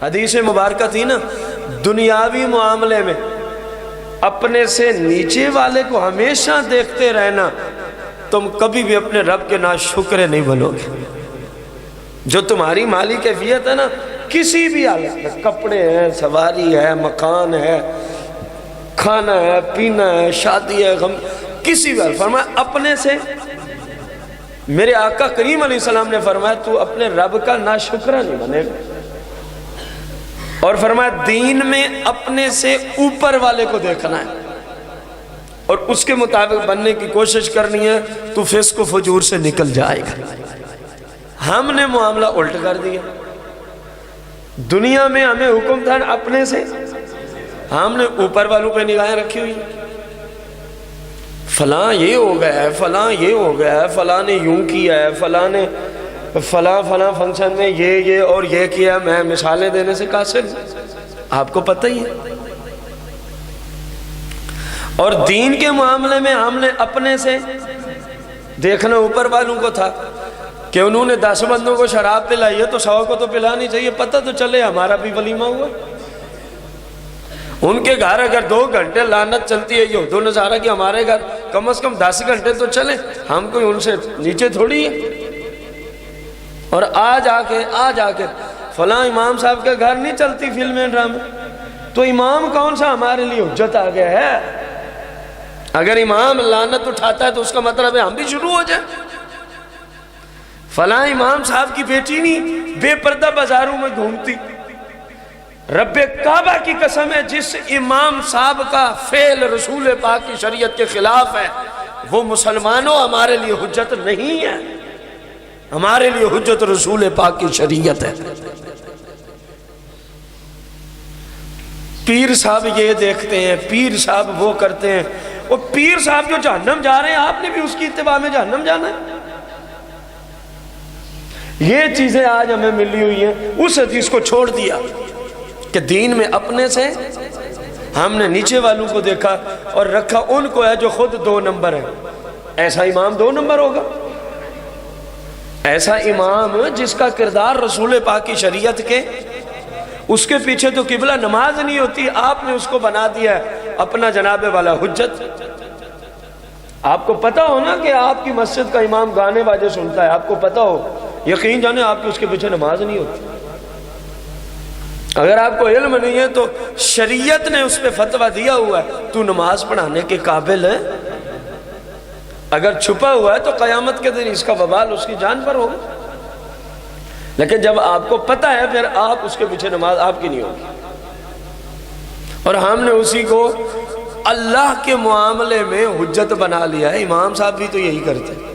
حدیث مبارکہ تھی نا، دنیاوی معاملے میں اپنے سے نیچے والے کو ہمیشہ دیکھتے رہنا، تم کبھی بھی اپنے رب کے ناشکرے نہیں بنو گے۔ جو تمہاری مالی کیفیت ہے نا، کسی بھی حالت میں، کپڑے ہیں، سواری ہے، مکان ہے، کھانا ہے، پینا ہے، شادی ہے، غم، کسی بھی حالت، فرمایا اپنے سے، میرے آقا کریم علیہ السلام نے فرمایا تو اپنے رب کا ناشکرہ نہیں بنے گا۔ اور فرمایا دین میں اپنے سے اوپر والے کو دیکھنا ہے اور اس کے مطابق بننے کی کوشش کرنی ہے، تو فسق و فجور سے نکل جائے گا۔ ہم نے معاملہ الٹ کر دیا، دنیا میں ہمیں حکم تھا اپنے سے، ہم نے اوپر والوں پہ نگاہیں رکھی ہوئی، فلاں یہ ہو گیا ہے، فلاں یہ ہو گیا ہے، فلاں نے یوں کیا ہے، فلاں نے فلاں فنکشن میں یہ اور یہ کیا۔ میں مثالیں دینے سے قاصر ہوں، آپ کو پتہ ہی ہے۔ اور دین کے معاملے میں ہم نے اپنے سے دیکھنا اوپر والوں کو تھا کہ انہوں نے 10 بندوں کو شراب پلائی ہے تو 100 کو تو پلانی چاہیے، پتہ تو چلے ہمارا بھی ولیمہ ہوا۔ ان کے گھر اگر 2 گھنٹے لعنت چلتی ہے یہود و نصارہ کی، ہمارے گھر کم از کم 10 گھنٹے تو چلیں، ہم کوئی ان سے نیچے تھوڑی ہے۔ اور آج آ کے فلاں امام صاحب کے گھر نہیں چلتی فلمیں ڈرامے، تو امام کون سا ہمارے لیے حجت آ گیا ہے؟ اگر امام لعنت اٹھاتا ہے تو اس کا مطلب ہے ہم بھی شروع ہو جائیں۔ فلاں امام صاحب کی بیٹی نہیں بے پردہ بازاروں میں گھومتی، رب کعبہ کی قسم ہے جس امام صاحب کا فعل رسول پاک کی شریعت کے خلاف ہے، وہ مسلمانوں ہمارے لیے حجت نہیں ہے، ہمارے لیے حجت رسول پاک کی شریعت ہے۔ پیر صاحب یہ دیکھتے ہیں، پیر صاحب وہ کرتے ہیں، وہ پیر صاحب جو جہنم جا رہے ہیں آپ نے بھی اس کی اتباع میں جہنم جانا ہے۔ یہ چیزیں آج ہمیں ملی ہوئی ہیں، اس حدیث کو چھوڑ دیا کہ دین میں اپنے سے ہم نے نیچے والوں کو دیکھا اور رکھا ان کو ہے جو خود 2 نمبر ہیں۔ ایسا امام 2 نمبر ہوگا، ایسا امام جس کا کردار رسول پاک کی شریعت کے، اس کے پیچھے تو قبلہ نماز نہیں ہوتی، آپ نے اس کو بنا دیا ہے اپنا جناب والا حجت۔ آپ کو پتا ہو نا کہ آپ کی مسجد کا امام گانے باجے سنتا ہے، آپ کو پتا ہو، یقین جانے آپ کی اس کے پیچھے نماز نہیں ہوتی۔ اگر آپ کو علم نہیں ہے تو شریعت نے اس پہ فتویٰ دیا ہوا ہے تو نماز پڑھانے کے قابل ہے، اگر چھپا ہوا ہے تو قیامت کے دن اس کا وبال اس کی جان پر ہوگا۔ لیکن جب آپ کو پتہ ہے پھر آپ اس کے پیچھے نماز آپ کی نہیں ہوگی۔ اور ہم نے اسی کو اللہ کے معاملے میں حجت بنا لیا ہے۔ امام صاحب بھی تو یہی کرتے ہیں،